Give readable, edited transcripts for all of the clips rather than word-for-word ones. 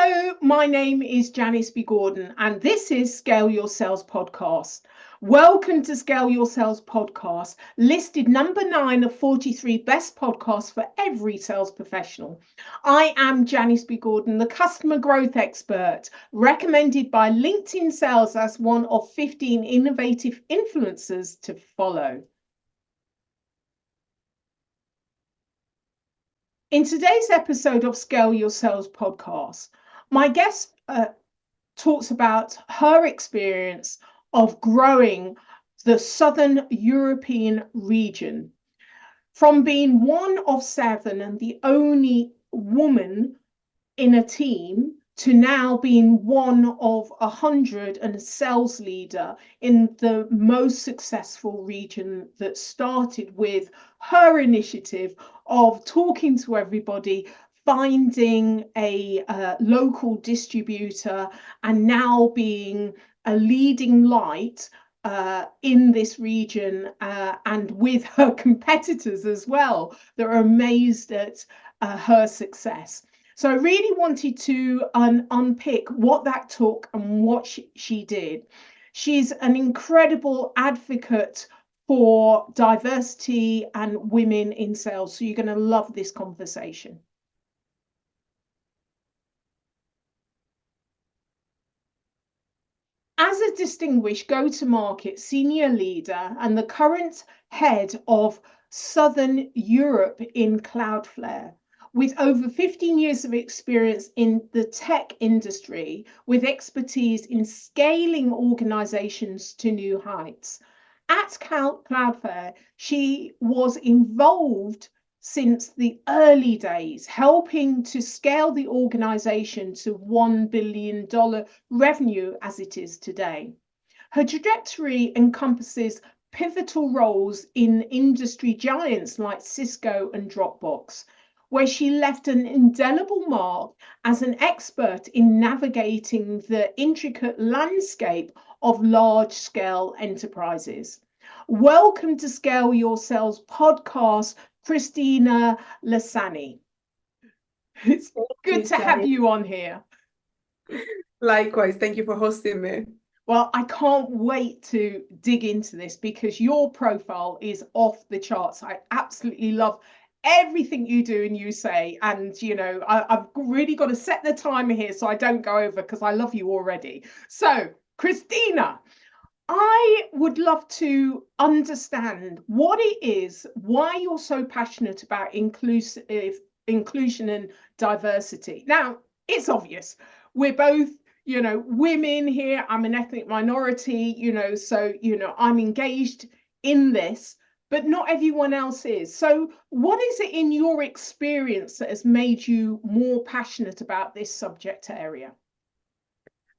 Hello, my name is Janice B. Gordon, and this is Scale Your Sales Podcast. Welcome to Scale Your Sales Podcast, listed number 9 of 43 best podcasts for every sales professional. I am Janice B. Gordon, the customer growth expert, recommended by LinkedIn Sales as one of 15 innovative influencers to follow. In today's episode of Scale Your Sales Podcast, my guest talks about her experience of growing the Southern European region from being one of 7 and the only woman in a team to now being one of 100 and a sales leader in the most successful region that started with her initiative of talking to everybody, finding a local distributor, and now being a leading light in this region and with her competitors as well that are amazed at her success. So I really wanted to unpick what that took and what she did. She's an incredible advocate for diversity and women in sales. So you're going to love this conversation. As a distinguished go-to-market senior leader and the current head of Southern Europe in Cloudflare, with over 15 years of experience in the tech industry, with expertise in scaling organizations to new heights. At Cloudflare, she was involved since the early days, helping to scale the organization to $1 billion revenue as it is today. Her trajectory encompasses pivotal roles in industry giants like Cisco and Dropbox, where she left an indelible mark as an expert in navigating the intricate landscape of large-scale enterprises. Welcome to Scale Your Sales Podcast, Cristina Lasagni. It's good to have you on here. Likewise, thank you for hosting me. Well, I can't wait to dig into this because your profile is off the charts. I absolutely love everything you do and you say, and I've really got to set the timer here so I don't go over because I love you already. So Cristina, I would love to understand what it is, why you're so passionate about inclusion and diversity. Now, it's obvious, we're both women here. I'm an ethnic minority, so I'm engaged in this, but not everyone else is. So what is it in your experience that has made you more passionate about this subject area?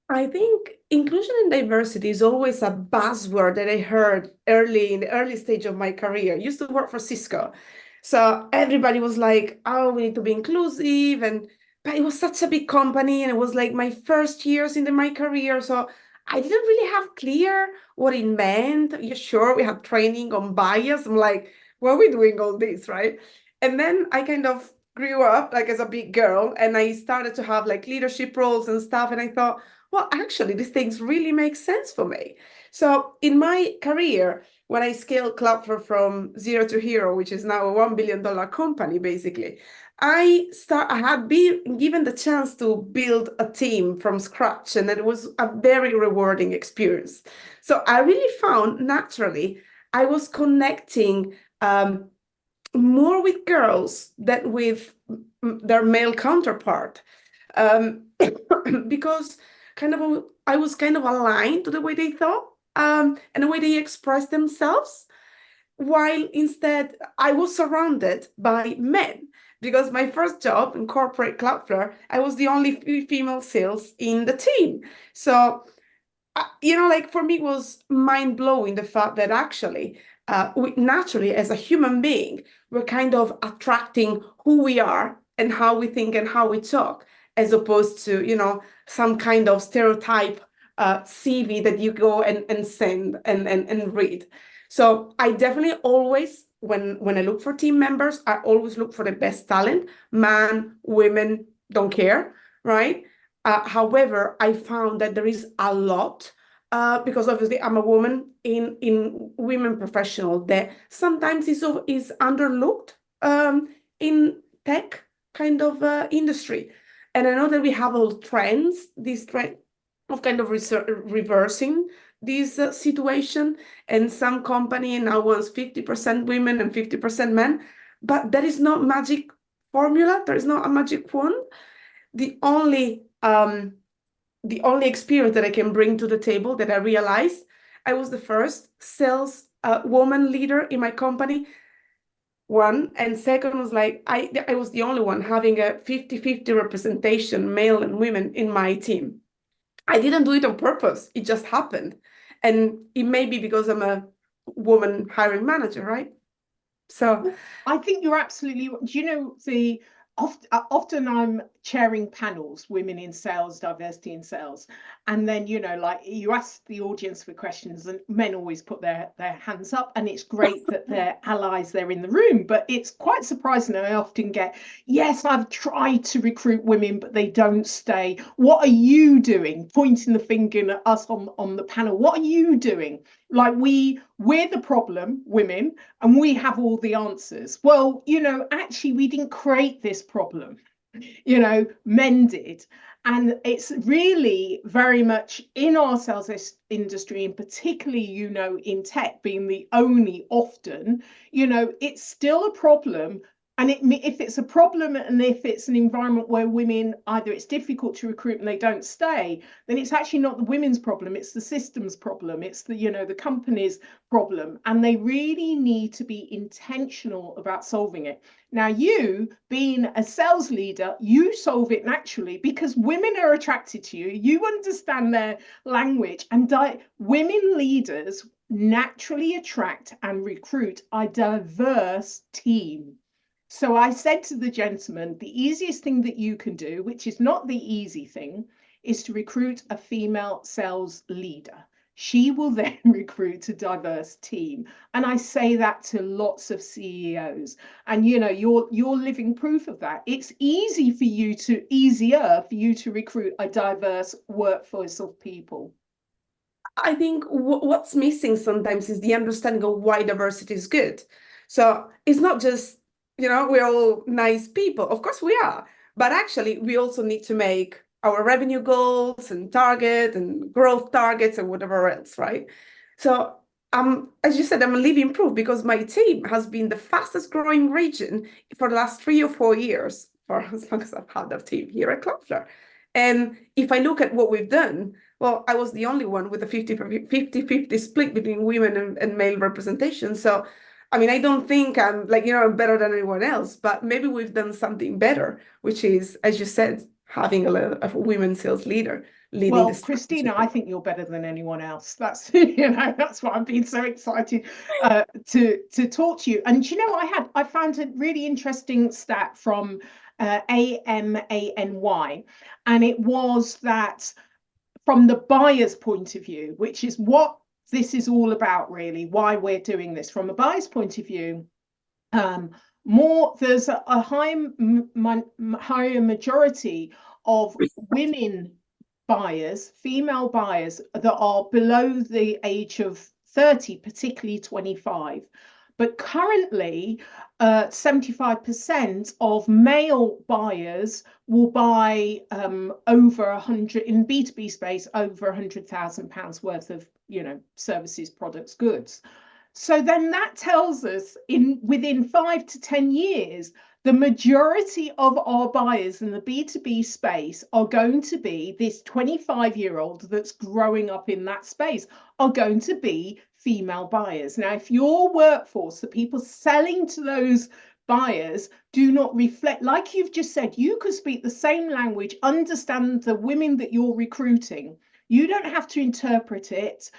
I think inclusion and diversity is always a buzzword that I heard in the early stage of my career. I used to work for Cisco. So everybody was like, oh, we need to be inclusive. But it was such a big company and it was like my first years in my career. So I didn't really have clear what it meant. Yeah, sure, we had training on bias. I'm like, why are we doing all this, right? And then I kind of grew up like as a big girl and I started to have like leadership roles and stuff. And I thought, well, actually, these things really make sense for me. So in my career, when I scaled Cloudflare from 0 to hero, which is now a $1 billion company, basically, I had been given the chance to build a team from scratch, and it was a very rewarding experience. So I really found naturally I was connecting more with girls than with their male counterpart, because I was kind of aligned to the way they thought and the way they expressed themselves, while instead I was surrounded by men. Because my first job in corporate Cloudflare, I was the only female sales in the team. So, like for me, it was mind-blowing the fact that actually, we naturally, as a human being, we're kind of attracting who we are and how we think and how we talk, as opposed to, some kind of stereotype CV that you go and send and read. So I definitely always, when I look for team members, I always look for the best talent, man, women, don't care, right? However, I found that there is a lot because obviously I'm a woman in women professional that sometimes is underlooked in tech kind of industry. And I know that we have all trends, this trend of kind of reversing this situation, and some company now wants 50% women and 50% men, but there is no magic formula. There is not a magic wand. The only experience that I can bring to the table that I realized I was the first sales woman leader in my company. One, and second was like I was the only one having a 50-50 representation, male and women, in my team. I didn't do it on purpose. It just happened. And it may be because I'm a woman hiring manager, right? So I think you're absolutely. Do you know often I'm chairing panels, women in sales, diversity in sales, and then like you ask the audience for questions, and men always put their hands up, and it's great that they're allies, they're in the room, but it's quite surprising. I often get, yes, I've tried to recruit women, but they don't stay. What are you doing? Pointing the finger at us on the panel. What are you doing? Like we're the problem, women, and we have all the answers. Well, actually, we didn't create this problem. Men did. And it's really very much in our sales industry, and particularly, in tech being the only often, it's still a problem. And if it's a problem, and if it's an environment where women, either it's difficult to recruit and they don't stay, then it's actually not the women's problem, it's the system's problem, it's the company's problem. And they really need to be intentional about solving it. Now, you being a sales leader, you solve it naturally because women are attracted to you. You understand their language, and women leaders naturally attract and recruit a diverse team. So I said to the gentleman, the easiest thing that you can do, which is not the easy thing, is to recruit a female sales leader. She will then recruit a diverse team. And I say that to lots of CEOs. And you're living proof of that. It's easier for you to recruit a diverse workforce of people. I think what's missing sometimes is the understanding of why diversity is good. So it's not just, we're all nice people. Of course we are. But actually, we also need to make our revenue goals and target and growth targets and whatever else, right? So as you said, I'm a living proof because my team has been the fastest growing region for the last 3 or 4 years, for as long as I've had that team here at Cloudflare. And if I look at what we've done, well, I was the only one with a 50-50 split between women and male representation. So, I mean, I don't think I'm I'm better than anyone else, but maybe we've done something better, which is, as you said, having a women sales leader leading the Well, strategy. Cristina, I think you're better than anyone else. That's that's why I've been so excited to talk to you. And I found a really interesting stat from AMANY, and it was that from the buyer's point of view, which is what this is all about, really, why we're doing this. From a buyer's point of view, there's a higher majority of women buyers, female buyers, that are below the age of 30, particularly 25. But currently, 75% of male buyers will buy over 100 in B2B space, over £100,000 worth of services, products, goods. So then that tells us within 5 to 10 years, the majority of our buyers in the B2B space are going to be this 25-year-old that's growing up in that space, are going to be female buyers. Now, if your workforce, the people selling to those buyers, do not reflect, like you've just said, you could speak the same language, understand the women that you're recruiting. You don't have to interpret it.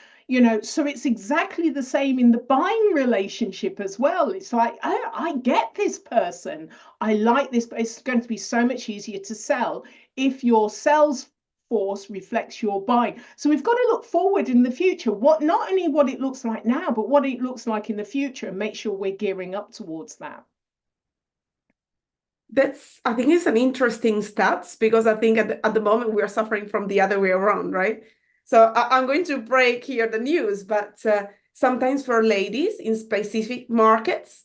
So it's exactly the same in the buying relationship as well. It's like, oh, I get this person. I like this, but it's going to be so much easier to sell if your sales force reflects your buying. So we've got to look forward in the future, not only what it looks like now, but what it looks like in the future, and make sure we're gearing up towards that. I think it's an interesting stats because I think at the moment we are suffering from the other way around, right? So I'm going to break here the news, but sometimes for ladies in specific markets,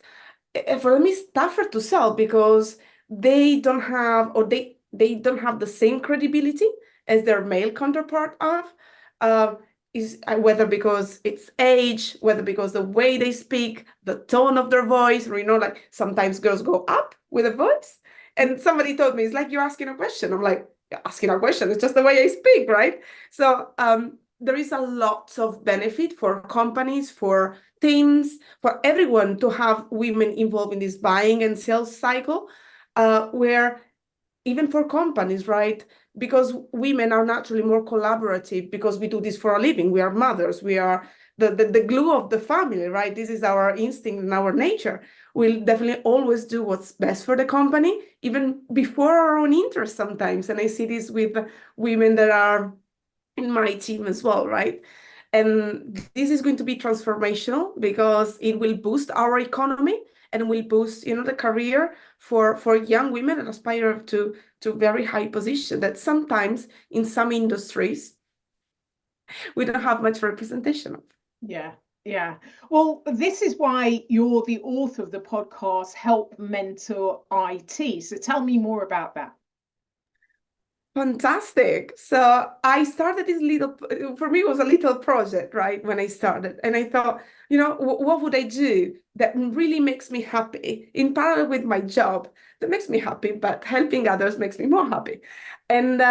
for them it's tougher to sell because they don't have or they don't have the same credibility as their male counterpart of. Uh, is whether because it's age, whether because the way they speak, the tone of their voice, or like sometimes girls go up with a voice. And somebody told me, it's like you're asking a question. I'm like, "You're asking a question, it's just the way I speak, right?" So there is a lot of benefit for companies, for teams, for everyone to have women involved in this buying and sales cycle, where even for companies, right? Because women are naturally more collaborative because we do this for a living. We are mothers. We are the glue of the family, right? This is our instinct and our nature. We'll definitely always do what's best for the company, even before our own interests sometimes. And I see this with women that are in my team as well, right? And this is going to be transformational because it will boost our economy and will boost, the career for young women that aspire to very high position that sometimes in some industries we don't have much representation of. Yeah, yeah. Well, this is why you're the author of the podcast, Help Mentor IT. So tell me more about that. Fantastic. So I started this for me, it was a little project, right? When I started, and I thought, what would I do that really makes me happy in parallel with my job that makes me happy, but helping others makes me more happy. And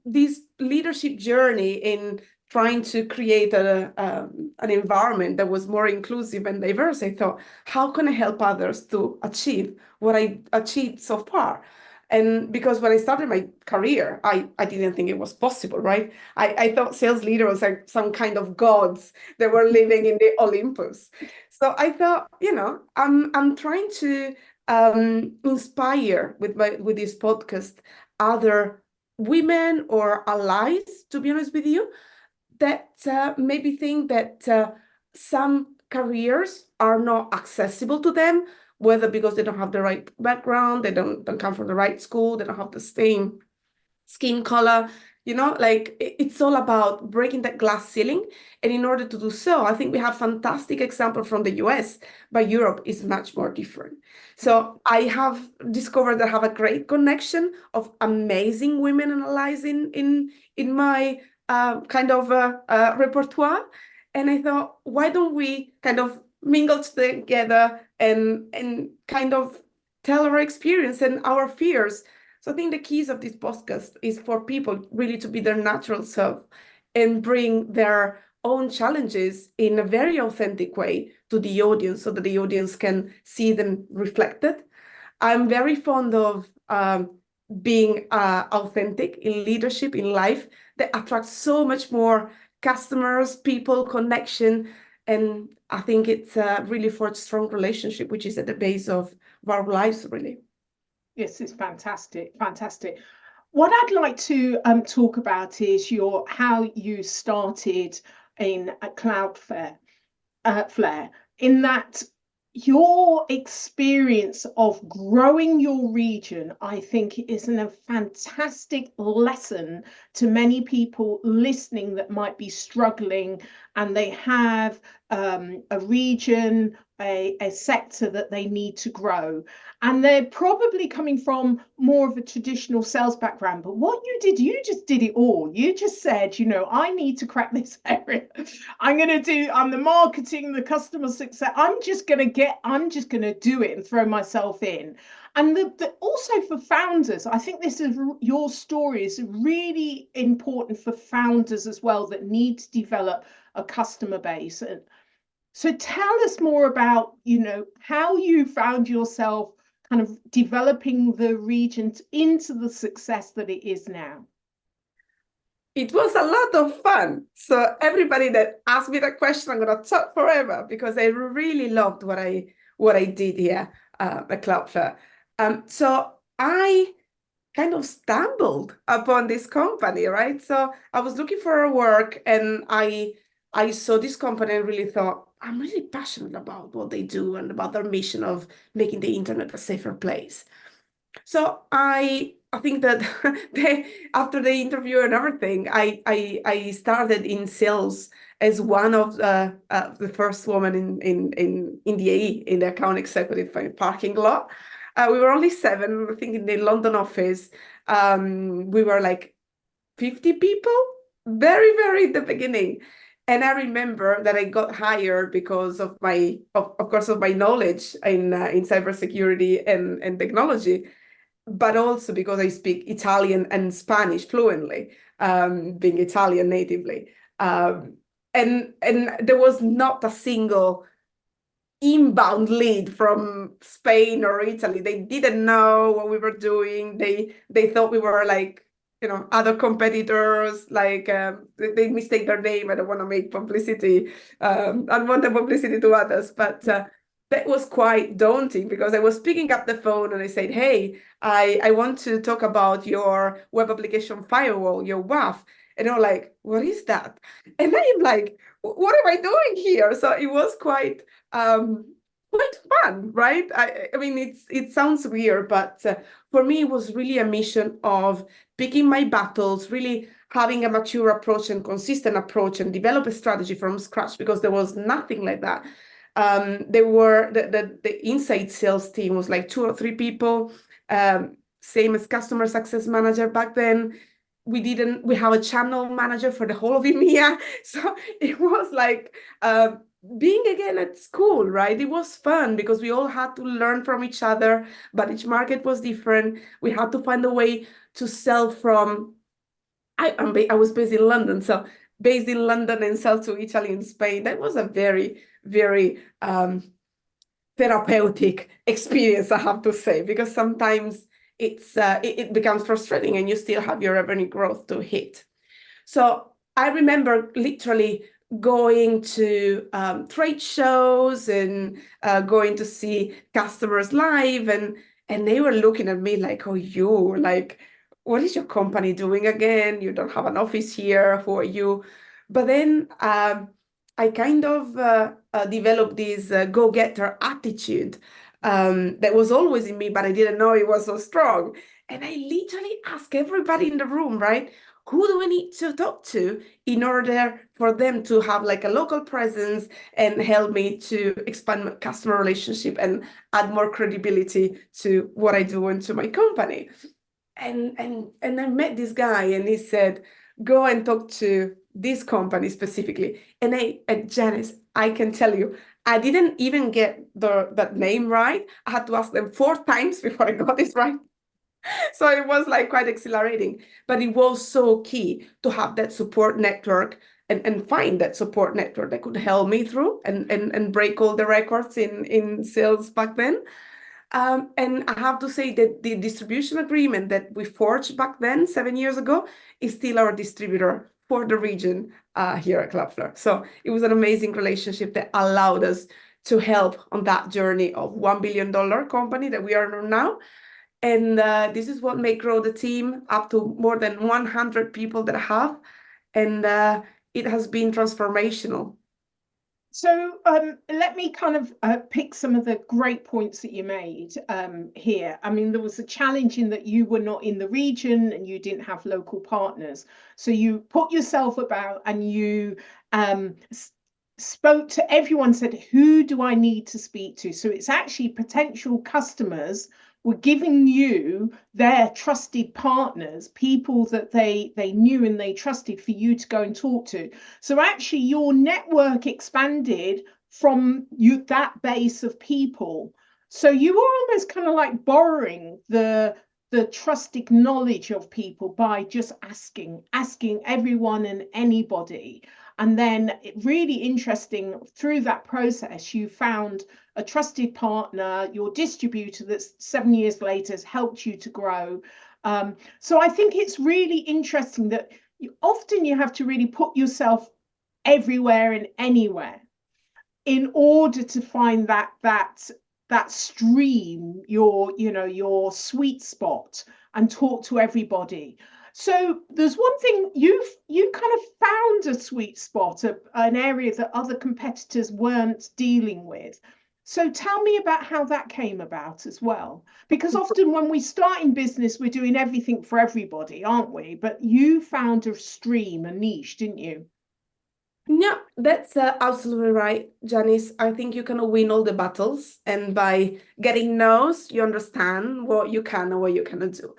this leadership journey in trying to create an environment that was more inclusive and diverse, I thought, how can I help others to achieve what I achieved so far? And because when I started my career, I didn't think it was possible, right? I thought sales leaders was like some kind of gods that were living in the Olympus. So I thought, I'm trying to inspire with this podcast other women or allies, to be honest with you, that maybe think that some careers are not accessible to them, whether because they don't have the right background, they don't come from the right school, they don't have the same skin color. Like it's all about breaking that glass ceiling. And in order to do so, I think we have fantastic example from the US, but Europe is much more different. So I have discovered that I have a great connection of amazing women analyzing in my kind of repertoire. And I thought, why don't we kind of mingle together and kind of tell our experience and our fears. So I think the keys of this podcast is for people really to be their natural self and bring their own challenges in a very authentic way to the audience so that the audience can see them reflected. I'm very fond of being authentic in leadership, in life, that attracts so much more customers, people, connection. And I think it's really forged strong relationship, which is at the base of our lives, really. Yes, it's fantastic, fantastic. What I'd like to talk about is how you started in a Cloudflare, Flare, in that your experience of growing your region, I think, is a fantastic lesson to many people listening that might be struggling and they have a region, a sector that they need to grow. And they're probably coming from more of a traditional sales background. But what you just did it all. You just said, I need to crack this area. I'm the marketing, the customer success. I'm just going to do it and throw myself in. And also for founders, I think your story is really important for founders as well that need to develop a customer base. And so tell us more about, how you found yourself kind of developing the region into the success that it is now. It was a lot of fun. So everybody that asked me that question, I'm going to talk forever because I really loved what I did here at Cloudflare. So I kind of stumbled upon this company, right? So I was looking for a work and I saw this company and really thought, I'm really passionate about what they do and about their mission of making the internet a safer place. So I think that after the interview and everything, I started in sales as one of the first woman in the AE, in the account executive parking lot. We were only seven, I think, in the London office. We were like 50 people, very, very at the beginning. And I remember that I got hired because of of course, of my knowledge in cybersecurity and technology, but also because I speak Italian and Spanish fluently, being Italian natively. Um, and there was not a single inbound lead from Spain or Italy. They didn't know what we were doing. They thought we were like, other competitors. Like they mistake their name. I don't want to make publicity, unwanted publicity to others, but. That was quite daunting because I was picking up the phone and I said, "Hey, I want to talk about your web application firewall, your WAF." And they're like, "What is that?" And I'm like, "What am I doing here?" So it was quite fun, right? I mean, it sounds weird, but for me, it was really a mission of picking my battles, really having a mature approach and consistent approach, and develop a strategy from scratch because there was nothing like that. There were the inside sales team was like 2 or 3 people, same as customer success manager back then. We have a channel manager for the whole of EMEA. So it was like being again at school, right? It was fun because we all had to learn from each other, but each market was different. We had to find a way to sell from. I was based in London, so based in London and sell to Italy and Spain. That was a very, very therapeutic experience, I have to say, because sometimes it becomes frustrating and you still have your revenue growth to hit. So I remember literally going to trade shows and going to see customers live, and they were looking at me like, "Oh, you like, what is your company doing again? You don't have an office here. Who are you?" But then I kind of developed this go-getter attitude that was always in me, but I didn't know it was so strong. And I literally asked everybody in the room, right? Who do I need to talk to in order for them to have like a local presence and help me to expand my customer relationship and add more credibility to what I do and to my company? And I met this guy and he said, go and talk to this company specifically. And Janice, I can tell you, I didn't even get that name right. I had to ask them 4 times before I got it right. So it was like quite exhilarating, but it was so key to have that support network and find that support network that could help me through and break all the records in sales back then. And I have to say that the distribution agreement that we forged back then, 7 years ago, is still our distributor for the region here at Cloudflare. So it was an amazing relationship that allowed us to help on that journey of $1 billion company that we are now. And this is what may grow the team up to more than 100 people that I have. And it has been transformational. So let me kind of pick some of the great points that you made here. I mean, there was a challenge in that you were not in the region and you didn't have local partners. So you put yourself about and you spoke to everyone, said, who do I need to speak to? So it's actually potential customers were giving you their trusted partners, people that they knew and they trusted for you to go and talk to. So actually your network expanded from you that base of people. So you were almost kind of like borrowing the trusted knowledge of people by just asking everyone and anybody. And then really interesting, through that process, you found a trusted partner, your distributor that's 7 years later has helped you to grow. So I think it's really interesting that often you have to really put yourself everywhere and anywhere in order to find that stream, your sweet spot, and talk to everybody. So there's one thing, you kind of found a sweet spot, an area that other competitors weren't dealing with. So tell me about how that came about as well. Because often when we start in business, we're doing everything for everybody, aren't we? But you found a stream, a niche, didn't you? Yeah, that's absolutely right, Janice. I think you can win all the battles, and by getting no's, you understand what you can and what you cannot do.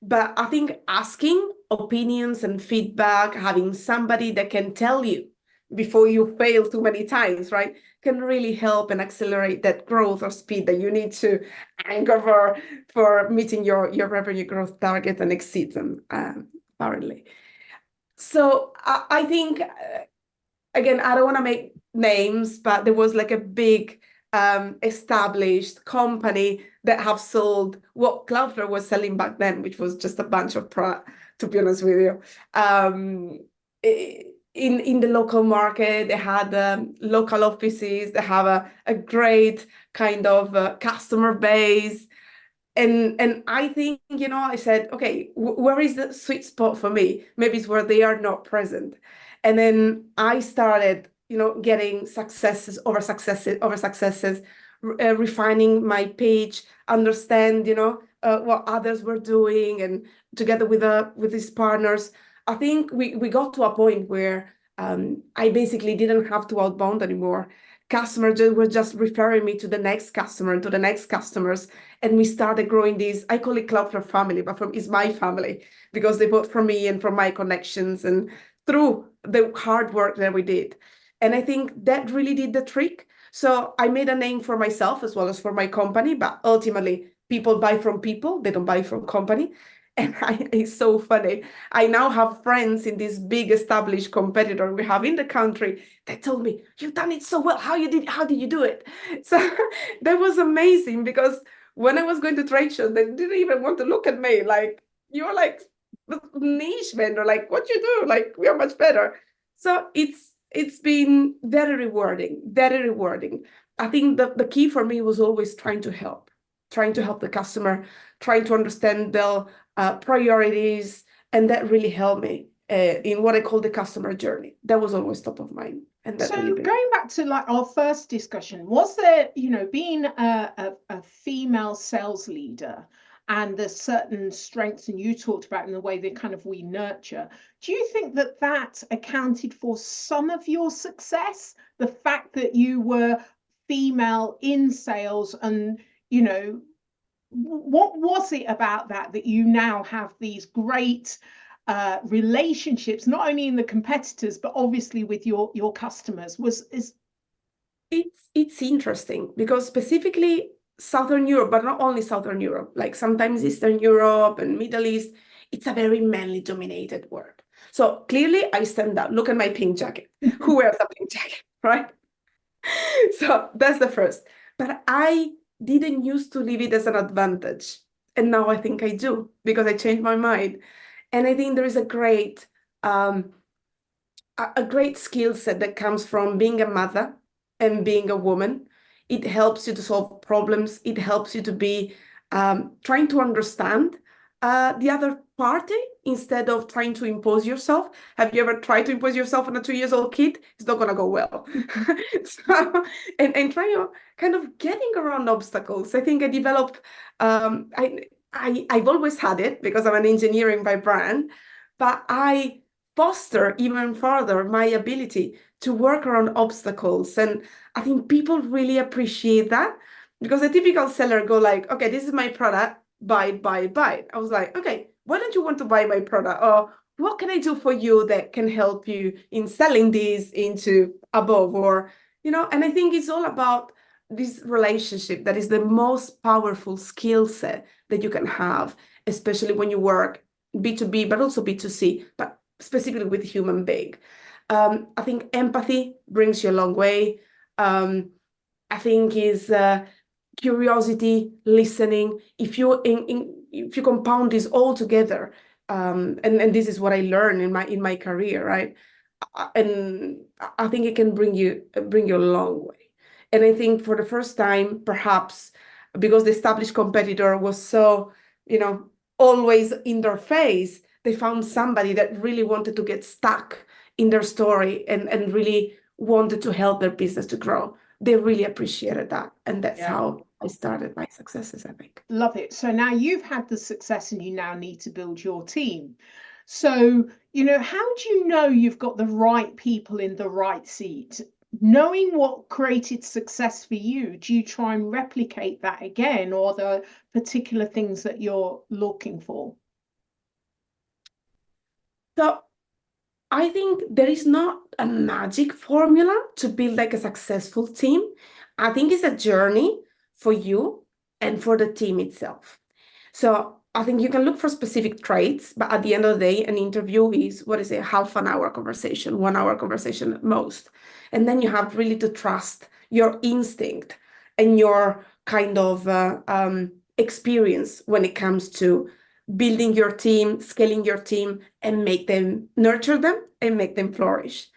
But I think asking opinions and feedback, having somebody that can tell you before you fail too many times, right, can really help and accelerate that growth or speed that you need to anchor for meeting your revenue growth target and exceed them, apparently. So I think again, I don't want to make names, but there was like a big established company that have sold what Cloudflare was selling back then, which was just a bunch of product, to be honest with you. In the local market, they had local offices, they have a great kind of customer base. And I think, I said, okay, where is the sweet spot for me? Maybe it's where they are not present. And then I started, getting successes over successes over successes, refining my page, understand, what others were doing, and together with these partners, I think we got to a point where I basically didn't have to outbound anymore. Customers were just referring me to the next customer and to the next customers, and we started growing this. I call it Cloudflare family, but it's my family because they bought from me and from my connections and through the hard work that we did. And I think that really did the trick. So I made a name for myself as well as for my company, but ultimately people buy from people, they don't buy from company. And it's so funny. I now have friends in this big established competitor we have in the country that told me, "You've done it so well. How did you do it?" So that was amazing because when I was going to trade shows, they didn't even want to look at me. Like, you're like niche vendor, like what you do, like we are much better. So it's been very rewarding, very rewarding. I think the key for me was always trying to help the customer, trying to understand their priorities, and that really helped me in what I call the customer journey. That was always top of mind, and that So really been. going back to like our first discussion, was there, being a female sales leader and the certain strengths, and you talked about in the way that kind of we nurture, do you think that that accounted for some of your success? The fact that you were female in sales and, what was it about that you now have these great relationships, not only in the competitors, but obviously with your customers? It's interesting because specifically Southern Europe, but not only Southern Europe, like sometimes Eastern Europe and Middle East, it's a very manly dominated world. So clearly I stand out. Look at my pink jacket. Who wears a pink jacket, right? So that's the first. But I didn't used to leave it as an advantage. And now I think I do because I changed my mind. And I think there is um, a great skill set that comes from being a mother and being a woman. It helps you to solve problems. It helps you to be trying to understand the other party instead of trying to impose yourself. Have you ever tried to impose yourself on a 2 years old kid? It's not going to go well. So, and trying to kind of getting around obstacles. I think I developed, I've always had it because I'm an engineering by brand, but I foster even further my ability to work around obstacles. And I think people really appreciate that because a typical seller go like, okay, this is my product, buy it, buy it, buy it. I was like, okay, why don't you want to buy my product? Or what can I do for you that can help you in selling this into above? Or, and I think it's all about this relationship that is the most powerful skill set that you can have, especially when you work B2B, but also B2C, but specifically with human being. I think empathy brings you a long way. I think is curiosity, listening. If you compound this all together, and this is what I learned in my career, right? And I think it can bring you a long way. And I think for the first time, perhaps because the established competitor was so, always in their face, they found somebody that really wanted to get stuck in their story and really wanted to help their business to grow. they really appreciated that. And that's Yeah. how I started my successes, I think. Love it. So now you've had the success and you now need to build your team. So, how do you know you've got the right people in the right seat? Knowing what created success for you, do you try and replicate that again, or are there particular things that you're looking for? So I think there is not a magic formula to build like a successful team. I think it's a journey for you and for the team itself. So I think you can look for specific traits, but at the end of the day, an interview is, what is it, half an hour conversation, 1 hour conversation at most. And then you have really to trust your instinct and your kind of experience when it comes to building your team, scaling your team, and nurture them and make them flourish.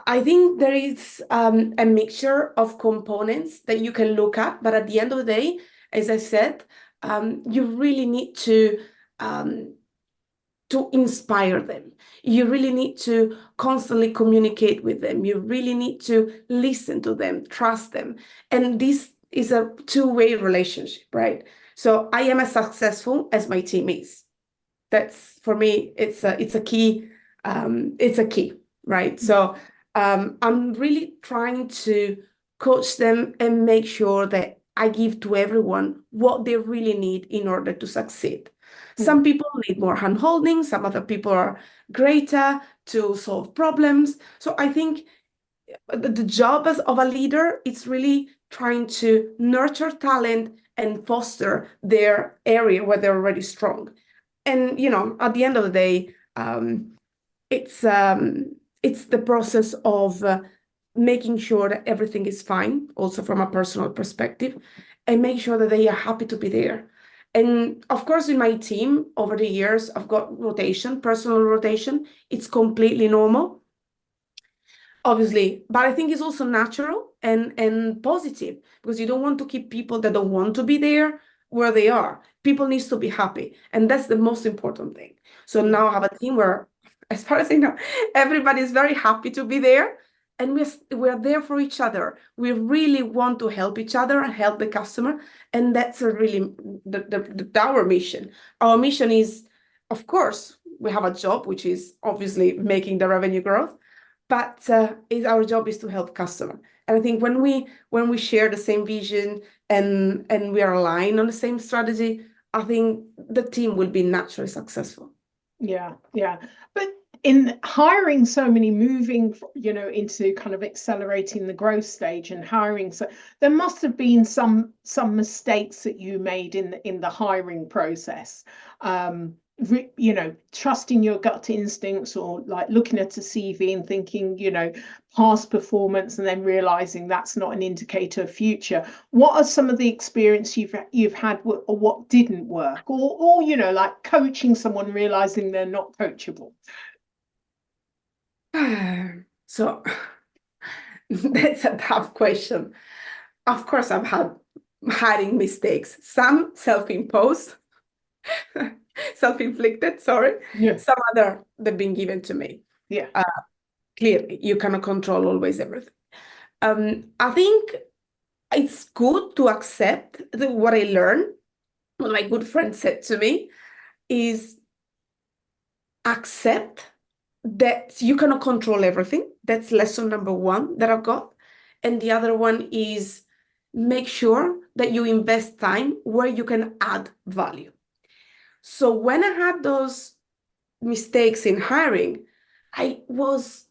I think there is a mixture of components that you can look at, but at the end of the day, as I said, you really need to inspire them. You really need to constantly communicate with them. You really need to listen to them, trust them. And this is a two-way relationship, right? So I am as successful as my team is. That's for me, it's a key, right? So I'm really trying to coach them and make sure that I give to everyone what they really need in order to succeed. Some people need more hand-holding, some other people are greater to solve problems. So I think the job of a leader is really trying to nurture talent and foster their area where they're already strong. And at the end of the day, it's the process of making sure that everything is fine, also from a personal perspective, and make sure that they are happy to be there. And of course, in my team over the years, I've got rotation, personal rotation. It's completely normal, obviously, but I think it's also natural and positive, because you don't want to keep people that don't want to be there where they are. People needs to be happy, and that's the most important thing. So now I have a team where, as far as I know, everybody is very happy to be there, and we're there for each other. We really want to help each other and help the customer, and that's a really our mission. Our mission is, of course, we have a job which is obviously making the revenue growth, but our job is to help customer. And I think when we share the same vision and we are aligned on the same strategy, I think the team will be naturally successful. Yeah, yeah. But in hiring so many, moving, into kind of accelerating the growth stage and hiring, so there must have been some mistakes that you made in the hiring process. Trusting your gut instincts, or like looking at a CV and thinking, past performance, and then realizing that's not an indicator of future. What are some of the experience you've had, or what didn't work, or like coaching someone realizing they're not coachable? So that's a tough question. Of course, I've had hiring mistakes, some self-imposed, self-inflicted, sorry, Yeah. some other that been given to me. Yeah. Clearly, you cannot control always everything. I think it's good to accept what I learned. What my good friend said to me is accept that you cannot control everything. That's lesson number one that I've got. And the other one is make sure that you invest time where you can add value. So when I had those mistakes in hiring, I was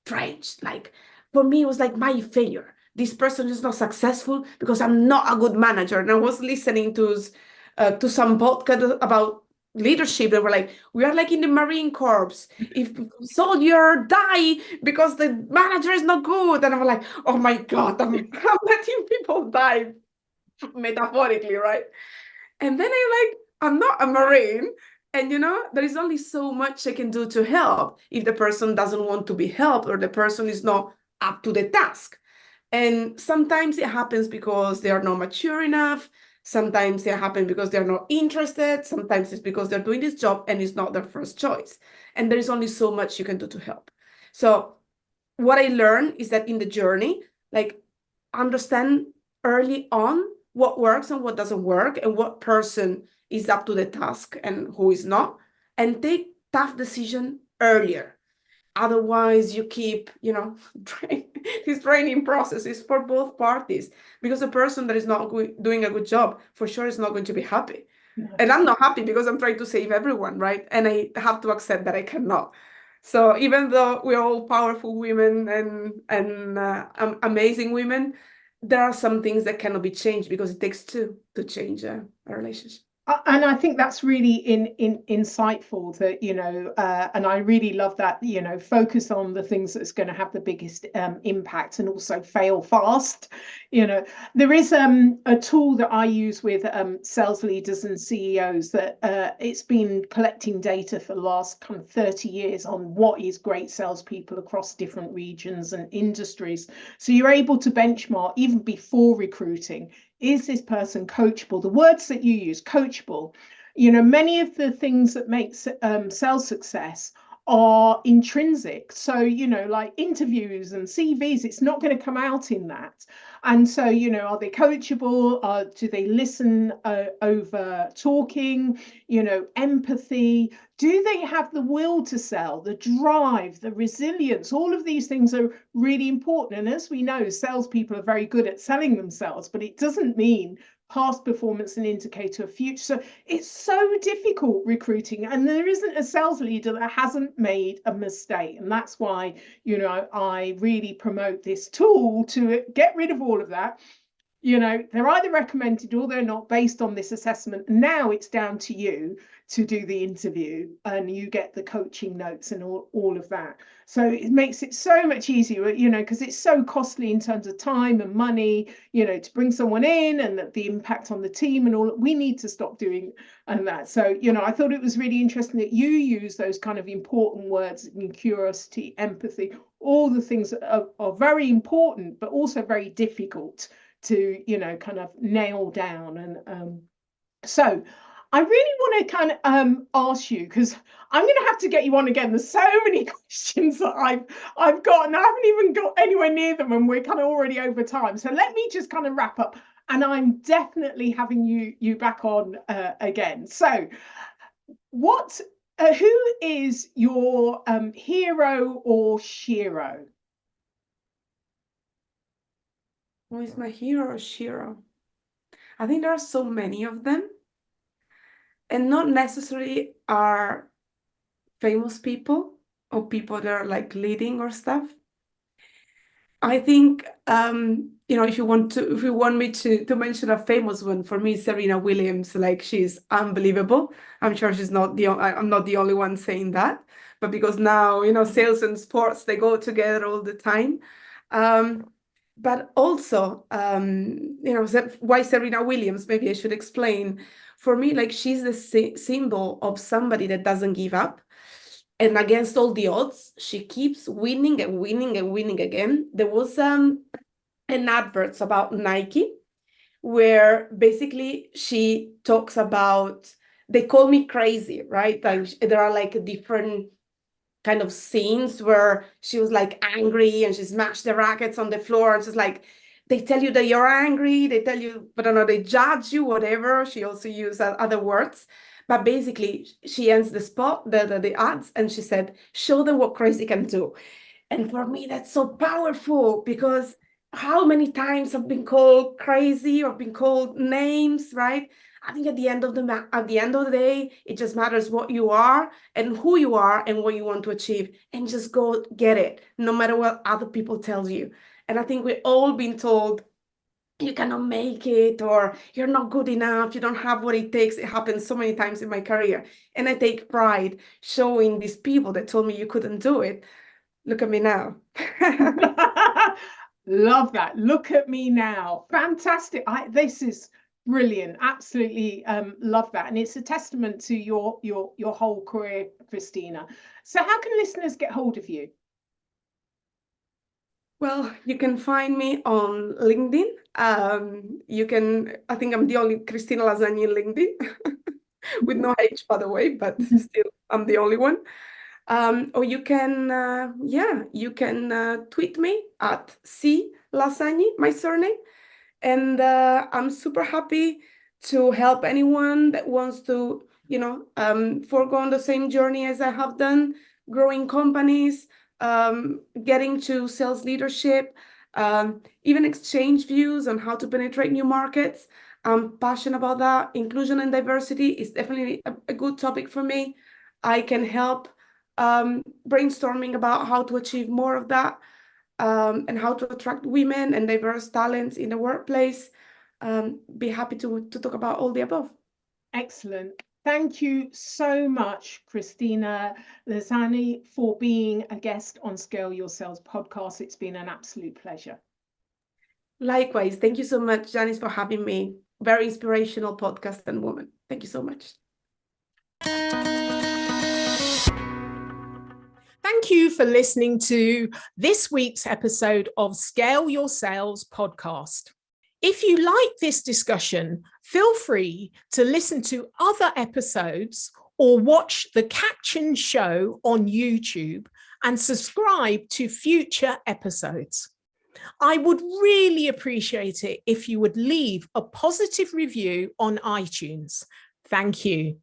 strange. Like, for me, it was like my failure. This person is not successful because I'm not a good manager. And I was listening to some podcast about leadership. They were like, we are like in the Marine Corps. If soldier die because the manager is not good, and I'm like, oh my God, I'm letting people die metaphorically, right? And then I'm not a Marine. And there is only so much I can do to help if the person doesn't want to be helped or the person is not up to the task. And sometimes it happens because they are not mature enough. Sometimes it happens because they're not interested. Sometimes it's because they're doing this job and it's not their first choice. And there is only so much you can do to help. So what I learned is that in the journey, like, understand early on what works and what doesn't work, and what person is up to the task and who is not, and take tough decision earlier. Otherwise, you keep, this training process is for both parties, because the person that is not doing a good job for sure is not going to be happy. No. And I'm not happy because I'm trying to save everyone, right? And I have to accept that I cannot. So even though we're all powerful women and amazing women, there are some things that cannot be changed, because it takes two to change a relationship. And I think that's really insightful that, and I really love that, focus on the things that's going to have the biggest impact, and also fail fast. There is a tool that I use with sales leaders and CEOs that it's been collecting data for the last kind of 30 years on what is great salespeople across different regions and industries. So you're able to benchmark even before recruiting. Is this person coachable? The words that you use, coachable. Many of the things that make sales success are intrinsic. So, like interviews and CVs, it's not going to come out in that. And so, are they coachable? Do they listen over talking? Empathy. Do they have the will to sell, the drive, the resilience? All of these things are really important. And as we know, salespeople are very good at selling themselves, but it doesn't mean past performance an indicator of future. So it's so difficult recruiting, and there isn't a sales leader that hasn't made a mistake. And that's why, I really promote this tool to get rid of all of that. They're either recommended or they're not, based on this assessment. Now it's down to you to do the interview, and you get the coaching notes and all of that. So it makes it so much easier, because it's so costly in terms of time and money, to bring someone in, and the impact on the team and all. We need to stop doing that. So, I thought it was really interesting that you use those kind of important words, curiosity, empathy, all the things that are very important, but also very difficult to kind of nail down. And so I really want to kind of ask you, because I'm going to have to get you on again. There's so many questions that I've got, and I haven't even got anywhere near them, and we're kind of already over time. So let me just kind of wrap up, and I'm definitely having you back on again. So who is your hero or shiro? Who is my hero or shiro? I think there are so many of them, and not necessarily are famous people or people that are like leading or stuff. I think if you want me to mention a famous one, for me, Serena Williams, like, she's unbelievable. I'm sure I'm not the only one saying that, but because now, sales and sports, they go together all the time. But also, why Serena Williams, maybe I should explain. For me, like, she's the symbol of somebody that doesn't give up. And against all the odds, she keeps winning and winning and winning again. There was an advert about Nike where basically she talks about, they call me crazy, right? Like, there are like different kind of scenes where she was like angry and she smashed the rackets on the floor, and she's like, they tell you that you're angry, they tell you, but I don't know, they judge you, whatever. She also used other words. But basically, she ends the ads, and she said, show them what crazy can do. And for me, that's so powerful, because how many times I've been called crazy or been called names, right? I think at the end of the day, it just matters what you are and who you are and what you want to achieve, and just go get it, no matter what other people tell you. And I think we've all been told, you cannot make it, or you're not good enough, you don't have what it takes. It happens so many times in my career. And I take pride showing these people that told me you couldn't do it. Look at me now. Love that. Look at me now. Fantastic. This is brilliant. Absolutely love that. And it's a testament to your whole career, Cristina. So how can listeners get hold of you? Well, you can find me on LinkedIn. I think I'm the only Cristina Lasagni in LinkedIn with no H, by the way, but still, I'm the only one. Or you can, tweet me at C Lasagni, my surname. And I'm super happy to help anyone that wants to, forego on the same journey as I have done, growing companies, getting to sales leadership, even exchange views on how to penetrate new markets. I'm passionate about that. Inclusion and diversity is definitely a good topic for me. I can help brainstorming about how to achieve more of that, and how to attract women and diverse talents in the workplace. Be happy to talk about all the above. Excellent. Thank you so much, Cristina Lasagni, for being a guest on Scale Your Sales podcast. It's been an absolute pleasure. Likewise. Thank you so much, Janice, for having me. Very inspirational podcast and woman. Thank you so much. Thank you for listening to this week's episode of Scale Your Sales podcast. If you like this discussion, feel free to listen to other episodes or watch the captioned show on YouTube and subscribe to future episodes. I would really appreciate it if you would leave a positive review on iTunes. Thank you.